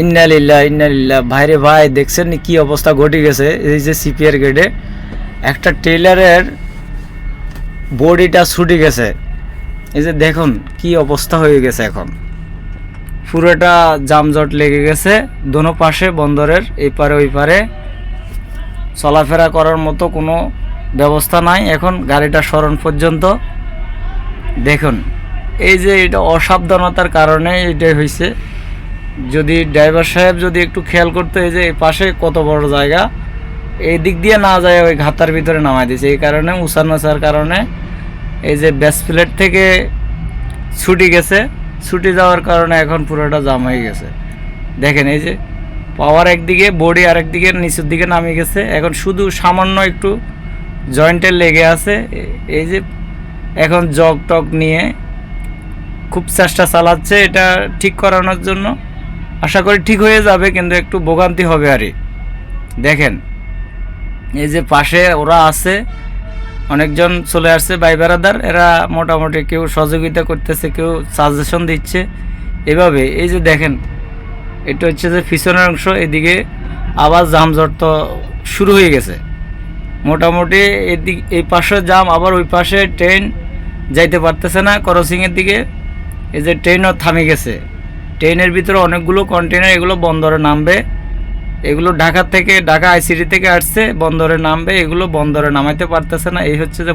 ইন্না লিল্লাহ ইন্না লিল্লাহ। ভাইরে ভাই, দেখছেন নি কি অবস্থা ঘটে গেছে? এই যে সিপিআর গেটে একটা ট্রেলারের বডিটা ছুটে গেছে। এই যে দেখুন কি অবস্থা হয়ে গেছে, এখন পুরোটা জামজট লেগে গেছে দোনো পাশে, বন্দরের এই পারে ওই পারে চলাফেরা করার মতো কোনো ব্যবস্থা নাই এখন গাড়িটা সরান পর্যন্ত। দেখুন এই যে এটা অসাবধানতার কারণে এটাই হয়েছে। যদি ড্রাইভার সাহেব যদি একটু খেয়াল করতো, এই যে এই পাশে কত বড় জায়গা, এই দিক দিয়ে না যায় ওই ঘাতার ভিতরে নামাই দিয়েছে। এই কারণে উঁচার কারণে এই যে ব্যাস প্লেট থেকে ছুটি গেছে, ছুটি যাওয়ার কারণে এখন পুরোটা জাম হয়ে গেছে। দেখেন এই যে পাওয়ার একদিকে, বডি আরেকদিকে নিচের দিকে নামিয়ে গেছে, এখন শুধু সামান্য একটু জয়েন্টের লেগে আছে। এই যে এখন জগ টক নিয়ে খুব চেষ্টা চালাচ্ছে এটা ঠিক করানোর জন্য। আশা করি ঠিক হয়ে যাবে, কিন্তু একটু ভোগান্তি হবে আরই। দেখেন এই যে পাশে ওরা আছে, অনেকজন চলে আসছে ভাই বেড়াদার, এরা মোটামুটি কেউ সহযোগিতা করতেছে, কেউ সাজেশন দিচ্ছে এভাবে। এই যে দেখেন এটা হচ্ছে যে পিছনের অংশ, এদিকে আবার জামজট তো শুরু হয়ে গেছে মোটামুটি। এদিকে এই পাশে জাম, আবার ওই পাশে ট্রেন যাইতে পারতেছে না ক্রসিংয়ের দিকে। এই যে ট্রেনও থামে গেছে, ট্রেনের ভিতরে অনেকগুলো কন্টেনার, এগুলো বন্দরে নামবে। এগুলো ঢাকা থেকে, ঢাকা আইসিটি থেকে আসছে, বন্দরে নামবে, এগুলো বন্দরে নামাইতে পারতেছে না। এই হচ্ছে যে